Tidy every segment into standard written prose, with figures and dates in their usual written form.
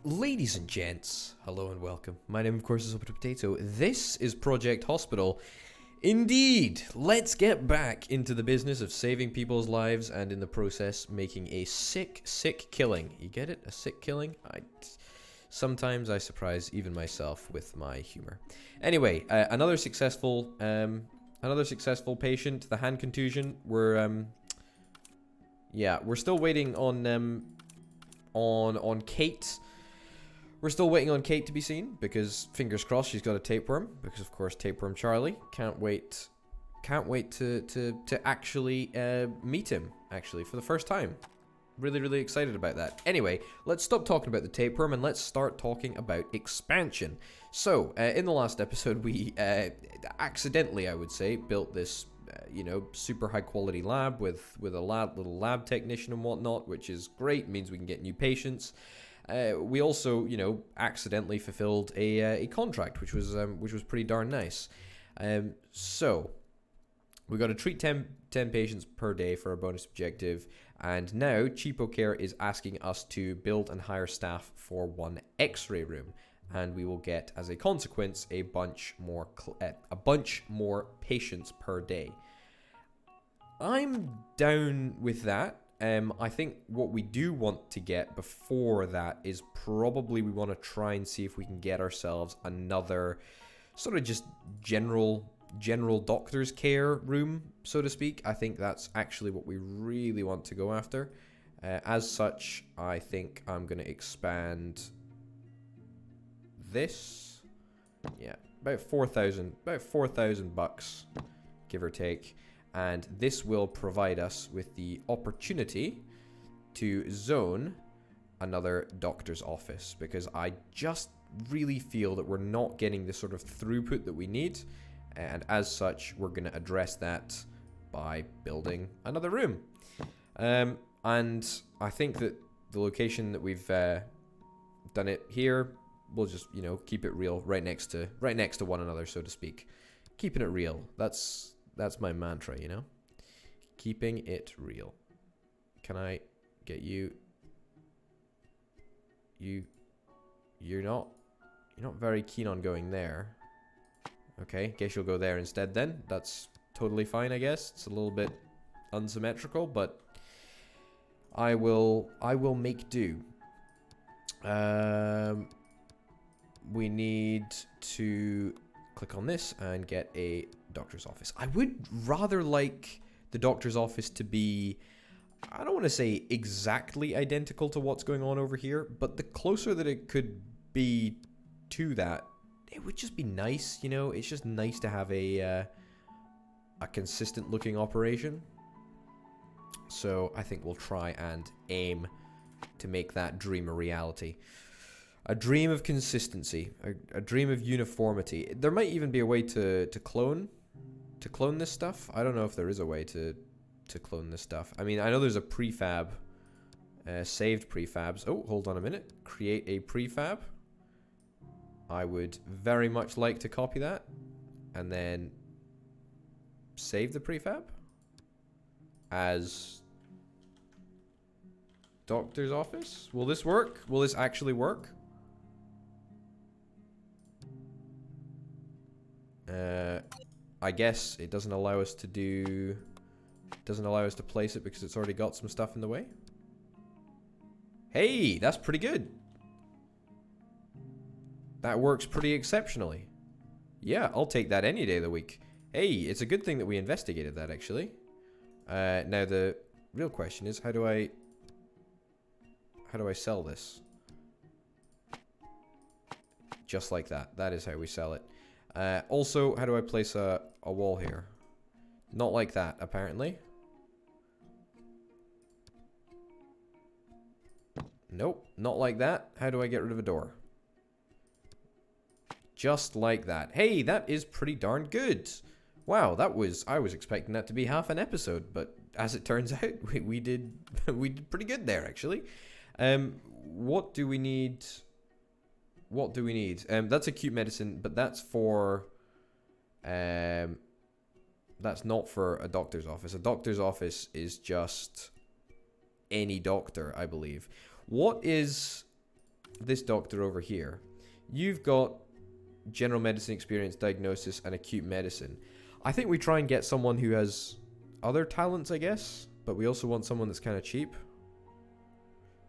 Ladies and gents, hello and welcome. My name, of course, is Potato. This is Project Hospital. Indeed, let's get back into the business of saving people's lives and in the process making a sick killing. You get it? A sick killing? Sometimes I surprise even myself with my humor. Anyway, another successful patient. The hand contusion. We're still waiting on Kate. We're still waiting on Kate to be seen because fingers crossed she's got a tapeworm because of course tapeworm Charlie can't wait to actually meet him for the first time. Really excited about that. Anyway, let's stop talking about the tapeworm and let's start talking about expansion. So in the last episode we accidentally, I would say, built this super high quality lab with a little lab technician and whatnot, which is great. It means we can get new patients. We also, accidentally fulfilled a contract, which was pretty darn nice. So we got to treat 10 patients per day for a bonus objective, and now Cheapo Care is asking us to build and hire staff for one X-ray room, and we will get, as a consequence, a bunch more patients per day. I'm down with that. I think what we do want to get before that is probably we want to try and see if we can get ourselves another sort of just general doctor's care room, so to speak. I think that's actually what we really want to go after. As such, I think I'm going to expand this. Yeah, about 4,000 bucks, give or take. And this will provide us with the opportunity to zone another doctor's office, because I just really feel that we're not getting the sort of throughput that we need, and as such we're going to address that by building another room. And I think that the location that we've done it here, we'll just keep it real, right next to one another, so to speak. Keeping it real. That's my mantra, keeping it real. Can I get you? You're not very keen on going there. Okay, guess you'll go there instead then. That's totally fine, I guess. It's a little bit unsymmetrical, but I will make do. We need to click on this and get a doctor's office. I would rather like the doctor's office to be, I don't want to say exactly identical to what's going on over here, but the closer that it could be to that, it would just be nice. It's just nice to have a consistent looking operation. So I think we'll try and aim to make that dream a reality. A dream of consistency, a dream of uniformity. There might even be a way to clone this stuff. I don't know if there is a way to clone this stuff. I mean, I know there's a prefab, saved prefabs. Oh, hold on a minute. Create a prefab. I would very much like to copy that and then save the prefab as doctor's office. Will this work? Will this actually work? I guess it doesn't allow us to place it because it's already got some stuff in the way. Hey, that's pretty good. That works pretty exceptionally. Yeah, I'll take that any day of the week. Hey, it's a good thing that we investigated that, actually. Now the real question is, how do I sell this? Just like that. That is how we sell it. Also, how do I place a wall here? Not like that, apparently. Nope, not like that. How do I get rid of a door? Just like that. Hey, that is pretty darn good. Wow, I was expecting that to be half an episode, but as it turns out, we did pretty good there, actually. What do we need? That's acute medicine, but that's for that's not for a doctor's office. A doctor's office is just any doctor, I believe. What is this doctor over here. You've got general medicine experience, diagnosis, and acute medicine. I think we try and get someone who has other talents, I guess, but we also want someone that's kind of cheap.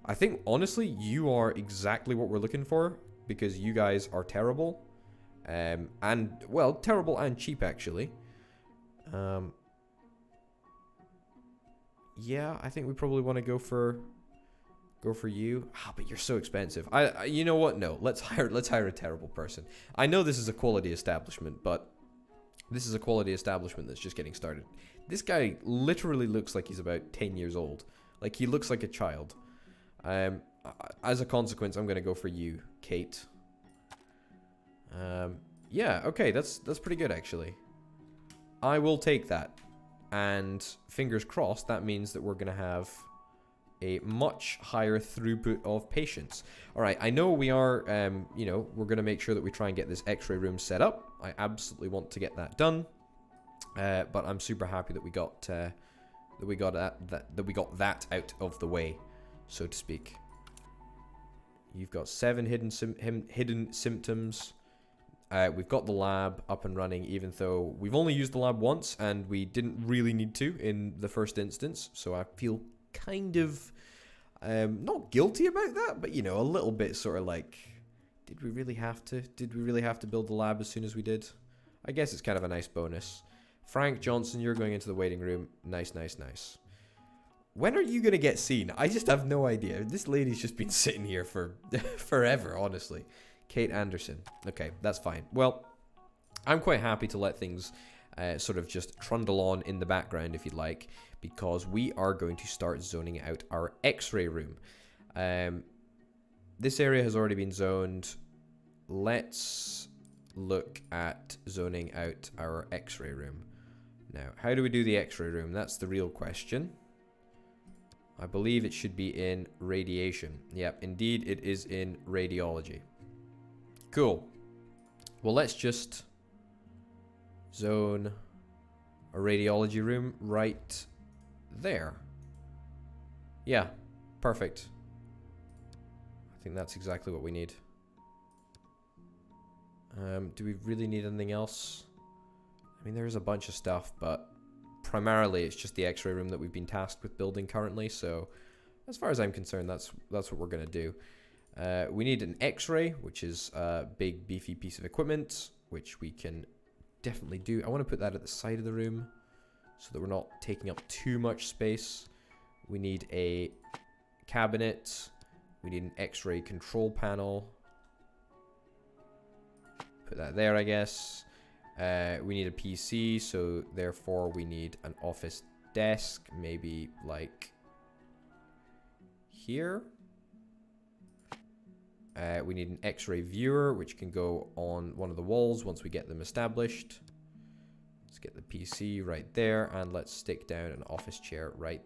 I think, honestly, you are exactly what we're looking for, because you guys are terrible. And, well, terrible and cheap, actually. Yeah, I think we probably want to go for you. Ah, but you're so expensive. You know what? No, let's hire a terrible person. I know this is a quality establishment, but this is a quality establishment that's just getting started. This guy literally looks like he's about 10 years old. Like, he looks like a child. As a consequence, I'm gonna go for you, Kate. Yeah, okay, that's pretty good, actually. I will take that. And fingers crossed, that means that we're gonna have a much higher throughput of patients. All right, I know we are, you know, we're going to make sure that we try and get this x-ray room set up. I absolutely want to get that done. But I'm super happy that we got that we got that out of the way, so to speak. You've got 7 hidden symptoms. We've got the lab up and running, even though we've only used the lab once and we didn't really need to in the first instance. So I feel kind of not guilty about that, but you know, a little bit sort of like, did we really have to build the lab as soon as we did? I guess it's kind of a nice bonus. Frank Johnson, you're going into the waiting room. Nice. When are you gonna get seen? I just have no idea. This lady's just been sitting here for forever, honestly. Kate Anderson. Okay, that's fine. Well, I'm quite happy to let things sort of just trundle on in the background, if you'd like, because we are going to start zoning out our x-ray room. This area has already been zoned. Let's look at zoning out our x-ray room. Now, how do we do the x-ray room? That's the real question. I believe it should be in radiation. Yep, indeed it is in radiology. Cool. Well, let's just zone a radiology room right there. Yeah, perfect. I think that's exactly what we need. Do we really need anything else? I mean, there's a bunch of stuff, but primarily it's just the x-ray room that we've been tasked with building currently. So as far as I'm concerned, that's what we're going to do. We need an x-ray, which is a big beefy piece of equipment, which we can definitely do. I want to put that at the side of the room so that we're not taking up too much space. We need a cabinet. We need an x-ray control panel. Put that there, I guess. We need a PC, so therefore we need an office desk, maybe like here. We need an x-ray viewer, which can go on one of the walls once we get them established. Let's get the PC right there, and let's stick down an office chair right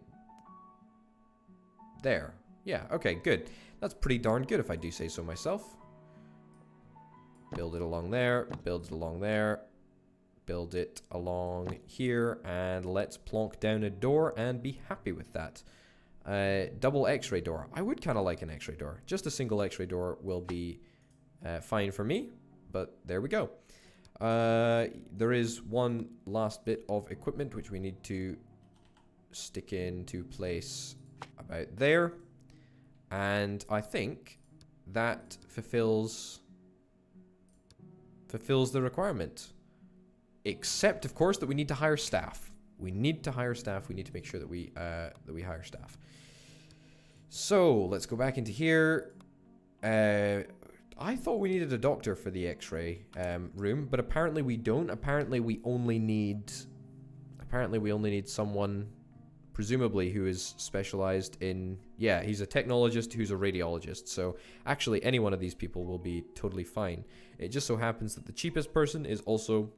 there. Yeah, okay, good. That's pretty darn good if I do say so myself. Build it along there, build it along there, build it along here, and let's plonk down a door and be happy with that. Double x-ray door. I would kind of like an x-ray door. Just a single x-ray door will be fine for me, but there we go. There is one last bit of equipment which we need to stick into place about there, and I think that fulfills the requirement, except of course that we need to hire staff. We need to hire staff. We need to make sure that we hire staff. So let's go back into here. I thought we needed a doctor for the x-ray room, but apparently we don't. Apparently we only need someone, presumably, who is specialized in, yeah, he's a technologist who's a radiologist. So actually any one of these people will be totally fine. It just so happens that the cheapest person is also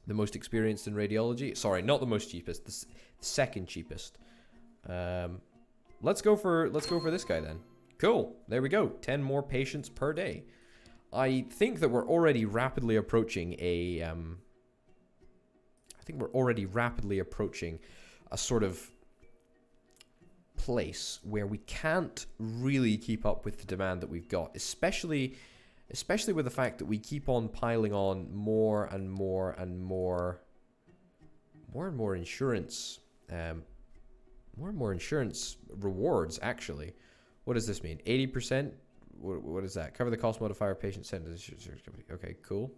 the most experienced in radiology. Sorry, not the most cheapest, the second cheapest. Let's go for this guy then. Cool. There we go. 10 more patients per day. I think that we're already rapidly approaching a a sort of place where we can't really keep up with the demand that we've got, especially with the fact that we keep on piling on more and more insurance, more and more insurance rewards, actually. What does this mean? 80%? What is that? Cover the cost modifier patient centers. Okay, cool.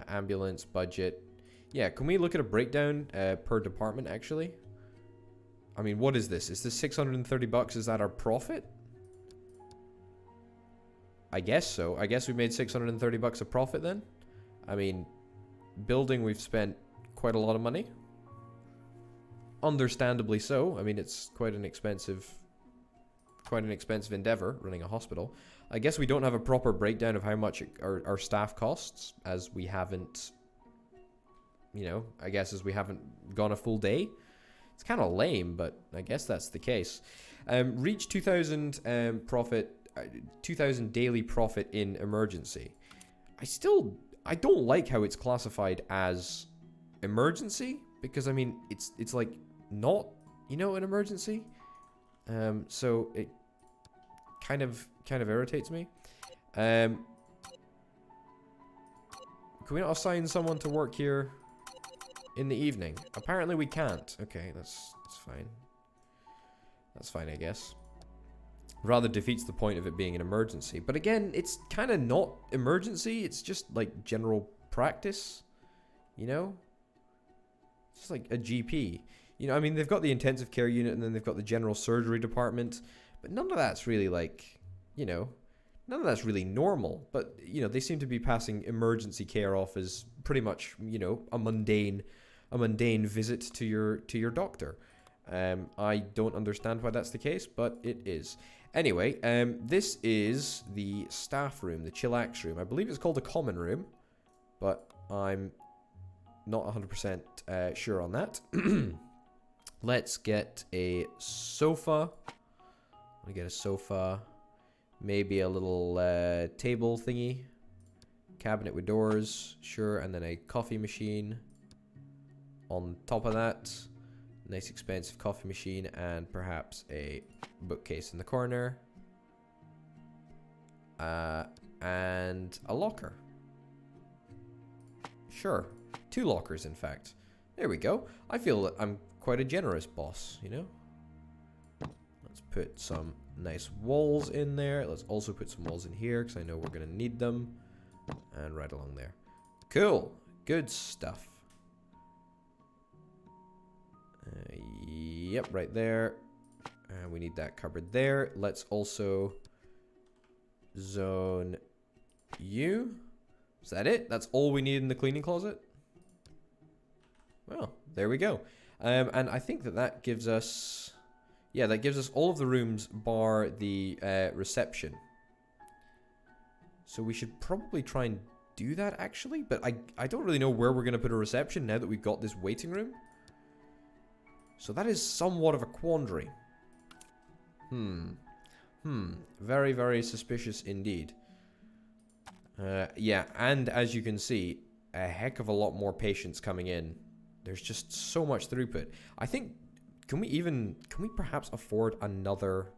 Ambulance budget. Yeah, can we look at a breakdown per department, actually? I mean, what is this? Is this 630 bucks? Is that our profit? I guess so. I guess we made 630 bucks of profit then. I mean, building, we've spent quite a lot of money. Understandably so. I mean, it's quite an expensive endeavor, running a hospital. I guess we don't have a proper breakdown of how much our staff costs, as we haven't, you know, I guess as we haven't gone a full day. It's kind of lame, but I guess that's the case. Reach 2,000 profit, 2,000 daily profit in emergency. I don't like how it's classified as emergency, because I mean, it's like not, you know, an emergency. So it kind of irritates me. Can we not assign someone to work here in the evening? Apparently we can't. Okay, that's fine. That's fine, I guess. Rather defeats the point of it being an emergency. But again, it's kind of not emergency. It's just like general practice, you know? It's just like a GP. You know, I mean, they've got the intensive care unit and then they've got the general surgery department. But none of that's really like, you know, none of that's really normal. But, you know, they seem to be passing emergency care off as pretty much, you know, a mundane visit to your doctor. I don't understand why that's the case, but it is. Anyway, this is the staff room, the chillax room. I believe it's called a common room, but I'm not 100% sure on that. Let's get a sofa. I'm gonna get a sofa. Maybe a little table thingy. Cabinet with doors, sure, and then a coffee machine. On top of that, nice expensive coffee machine, and perhaps a bookcase in the corner. And a locker. Sure. 2 lockers, in fact. There we go. I feel that I'm quite a generous boss, you know? Let's put some nice walls in there. Let's also put some walls in here, because I know we're going to need them. And right along there. Cool. Good stuff. Yep, right there. And we need that cupboard there. Let's also zone you. Is that it? That's all we need in the cleaning closet? Well, there we go. And I think that gives us... Yeah, that gives us all of the rooms bar the reception. So we should probably try and do that, actually. But I don't really know where we're going to put a reception now that we've got this waiting room. So that is somewhat of a quandary. Very, very suspicious indeed. Yeah, and as you can see, a heck of a lot more patients coming in. There's just so much throughput. I think, can we perhaps afford another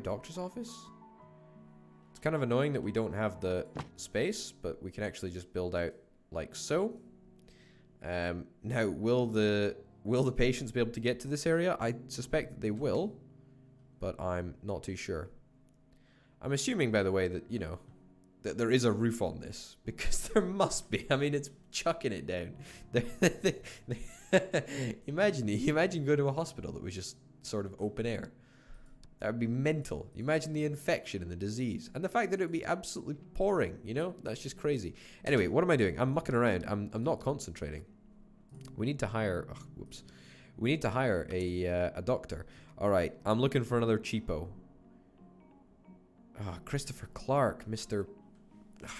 doctor's office? It's kind of annoying that we don't have the space, but we can actually just build out like so. Now, will the patients be able to get to this area? I suspect that they will, but I'm not too sure. I'm assuming, by the way, that, you know, that there is a roof on this, because there must be. I mean, it's chucking it down. Imagine going to a hospital that was just sort of open air. That would be mental. Imagine the infection and the disease. And the fact that it would be absolutely pouring, you know? That's just crazy. Anyway, what am I doing? I'm mucking around. I'm not concentrating. We need to hire... Oh, whoops. We need to hire a doctor. All right. I'm looking for another cheapo. Christopher Clark, Mr...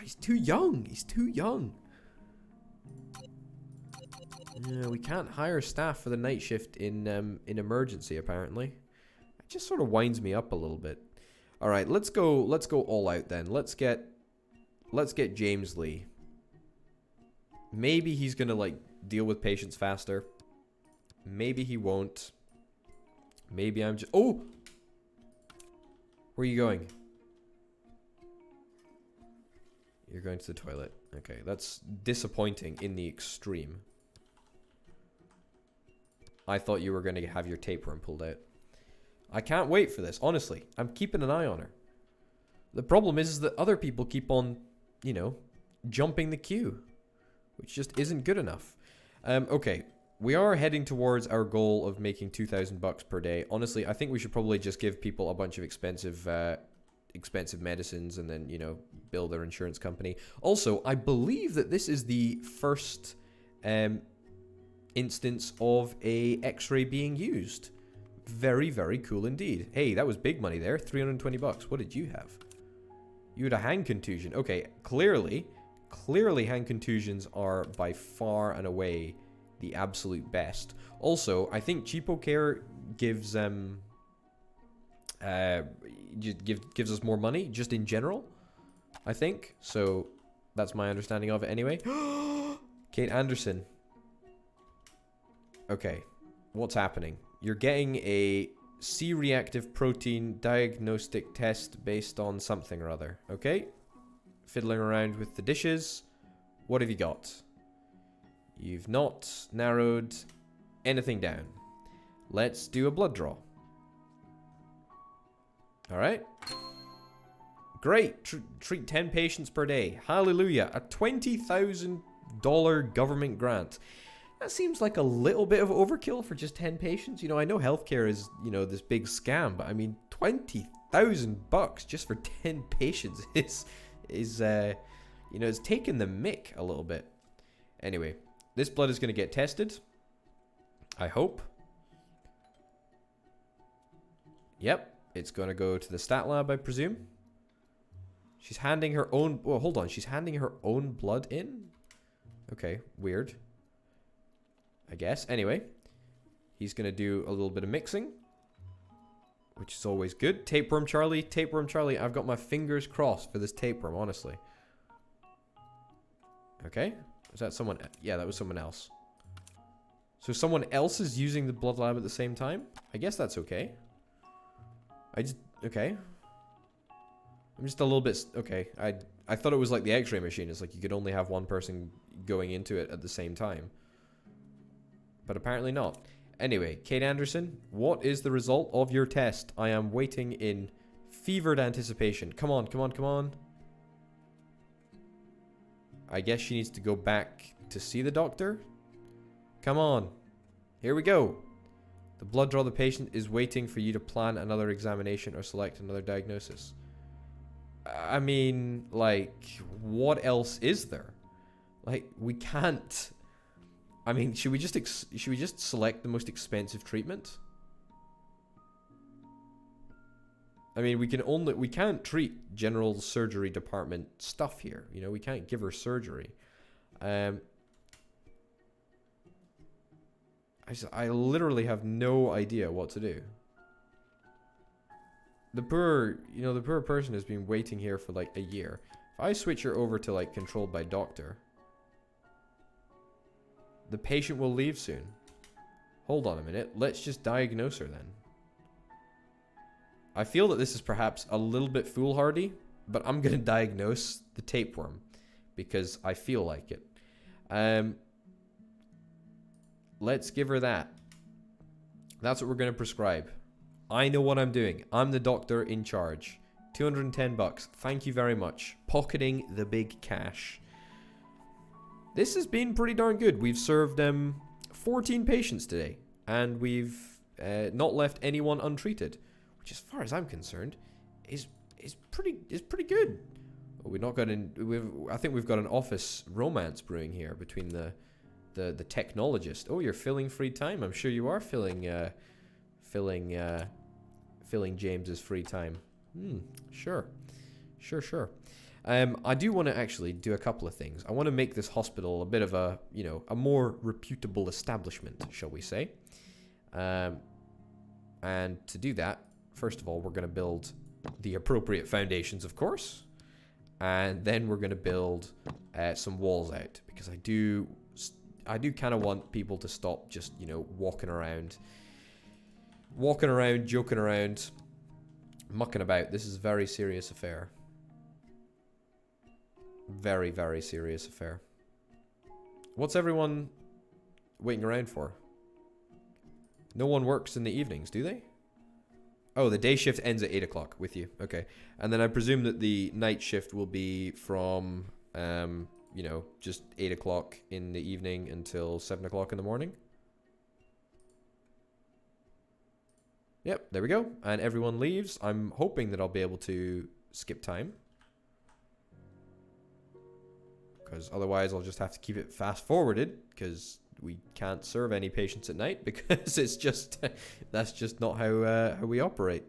he's too young. He's too young. Yeah, we can't hire staff for the night shift in emergency, apparently. It just sort of winds me up a little bit. All right, let's go all out then. Let's get James Lee. Maybe he's gonna, like, deal with patients faster. Maybe he won't. Maybe I'm just... Oh! Where are you going? You're going to the toilet. Okay, that's disappointing in the extreme. I thought you were going to have your tapeworm pulled out. I can't wait for this, honestly. I'm keeping an eye on her. The problem is that other people keep on, you know, jumping the queue, which just isn't good enough. Okay, we are heading towards our goal of making $2,000 per day. Honestly, I think we should probably just give people a bunch of expensive medicines and then, you know, build their insurance company. Also, I believe that this is the first instance of a X-ray being used. Very, very cool indeed. Hey, that was big money there. $320. What did you have? You had a hand contusion. Okay, clearly hand contusions are by far and away the absolute best. Also, I think Cheapo Care gives gives us more money just in general, I think. So that's my understanding of it anyway. Kate Anderson. Okay, what's happening? You're getting a C-reactive protein diagnostic test based on something or other. Okay, fiddling around with the dishes. What have you got? You've not narrowed anything down. Let's do a blood draw. All right. Great. Treat 10 patients per day. Hallelujah. A $20,000 government grant. That seems like a little bit of overkill for just 10 patients. You know, I know healthcare is, you know, this big scam, but I mean, $20,000 just for 10 patients is you know, it's taking the mick a little bit. Anyway, this blood is going to get tested. I hope. Yep. It's going to go to the stat lab, I presume. She's handing her own... Well, hold on. She's handing her own blood in? Okay, weird. I guess. Anyway, he's going to do a little bit of mixing, which is always good. Tapeworm Charlie. Tapeworm Charlie. I've got my fingers crossed for this tapeworm, honestly. Okay. Was that someone... Yeah, that was someone else. So someone else is using the blood lab at the same time? I guess that's okay. Okay. I'm just a little bit... Okay. I thought it was like the X-ray machine. It's like you could only have one person going into it at the same time. But apparently not. Anyway, Kate Anderson, what is the result of your test? I am waiting in fevered anticipation. Come on, come on, come on. I guess she needs to go back to see the doctor. Come on. Here we go. The blood draw of the patient is waiting for you to plan another examination or select another diagnosis. I mean, like, what else is there? Like, we can't... I mean, should we just select the most expensive treatment? I mean, we can't treat general surgery department stuff here. You know, we can't give her surgery. I literally have no idea what to do. The poor person has been waiting here for like a year. If I switch her over to like controlled by doctor, the patient will leave soon. Hold on a minute. Let's just diagnose her then. I feel that this is perhaps a little bit foolhardy, but I'm going to diagnose the tapeworm because I feel like it. Let's give her that. That's what we're going to prescribe. I know what I'm doing. I'm the doctor in charge. $210. Thank you very much. Pocketing the big cash. This has been pretty darn good. We've served 14 patients today, and we've not left anyone untreated, which, as far as I'm concerned, is pretty good. We've not got I think we've got an office romance brewing here between the technologist. Oh, you're filling free time. I'm sure you are filling James's free time. Sure. I do want to actually do a couple of things. I want to make this hospital a bit of a, you know, a more reputable establishment, shall we say. And to do that, first of all, we're going to build the appropriate foundations, of course. and then we're going to build some walls out, because I do kind of want people to stop just, you know, walking around, joking around, mucking about. This is a very serious affair. Very, very serious affair. What's everyone waiting around for? No one works in the evenings, do they? Oh, the day shift ends at 8 o'clock with you. Okay. And then I presume that the night shift will be from, you know, just 8 o'clock in the evening until 7 o'clock in the morning. Yep, there we go. And everyone leaves. I'm hoping that I'll be able to skip time, because otherwise I'll just have to keep it fast forwarded, because we can't serve any patients at night, because it's just that's just not how we operate.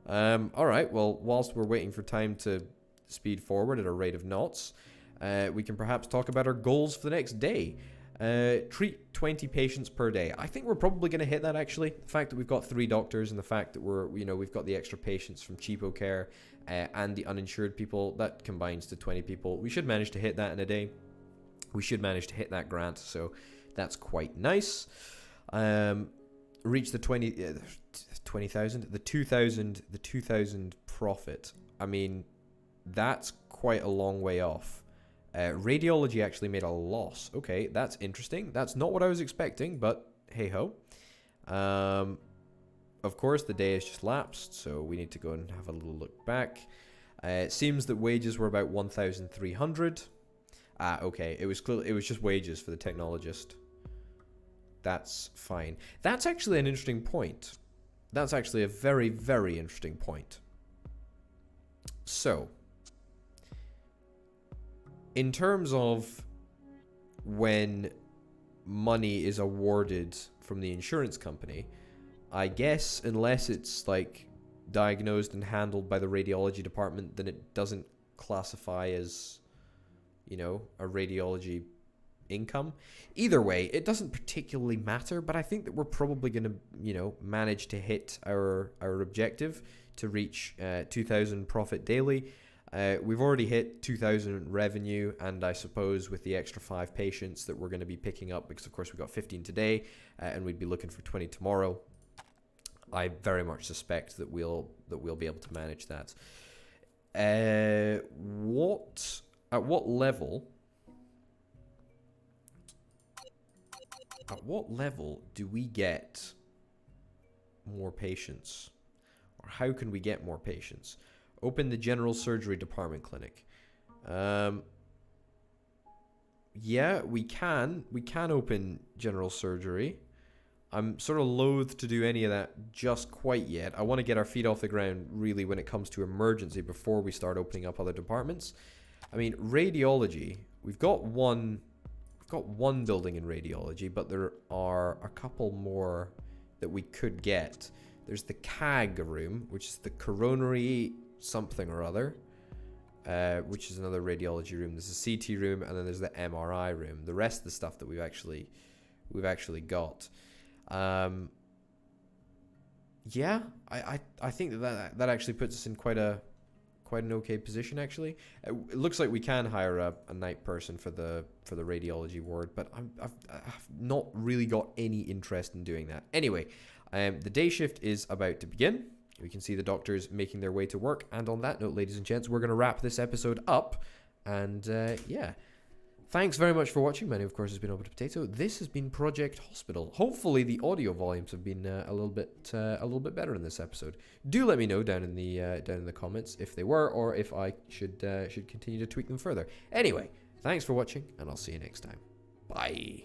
All right, well, whilst we're waiting for time to speed forward at a rate of knots, we can perhaps talk about our goals for the next day. Treat 20 patients per day. I think we're probably going to hit that, actually. The fact that we've got 3 doctors and the fact that we've got the extra patients from cheapo care and the uninsured people, that combines to 20 people. We should manage to hit that in a day. We should manage to hit that grant, so that's quite nice. Reach the 20,000, the 2,000 profit. I mean, that's quite a long way off. Radiology actually made a loss. Okay, that's interesting. That's not what I was expecting, but hey ho. Of course, the day has just lapsed, so we need to go and have a little look back. It seems that wages were about 1,300. Okay, it was just wages for the technologist. That's fine. That's actually an interesting point. That's actually a very, very interesting point. So, in terms of when money is awarded from the insurance company, I guess unless it's like diagnosed and handled by the radiology department, then it doesn't classify as, you know, a radiology income. Either way, it doesn't particularly matter, but I think that we're probably going to, you know, manage to hit our objective to reach 2,000 profit daily. We've already hit 2,000 revenue, and I suppose with the extra 5 patients that we're going to be picking up, because of course we've got 15 today, and we'd be looking for 20 tomorrow, I very much suspect that we'll be able to manage that. At what level do we get more patients, or how can we get more patients? Open the general surgery department clinic. Yeah, we can open general surgery. I'm sort of loath to do any of that just quite yet. I want to get our feet off the ground really when it comes to emergency before we start opening up other departments. I mean, radiology, we've got one building in radiology, but there are a couple more that we could get. There's the CAG room, which is the coronary something or other, which is another radiology room. There's a CT room, and then there's the MRI room. The rest of the stuff that we've actually got. Yeah, I think that actually puts us in quite an okay position, actually. It looks like we can hire a night person for the radiology ward, but I've not really got any interest in doing that. Anyway, the day shift is about to begin. We can see the doctors making their way to work, and on that note, ladies and gents, we're going to wrap this episode up, and yeah. Thanks very much for watching. My name, of course, has been Over to Potato. This has been Project Hospital. Hopefully, the audio volumes have been a little bit better in this episode. Do let me know down in the comments if they were, or if I should continue to tweak them further. Anyway, thanks for watching, and I'll see you next time. Bye.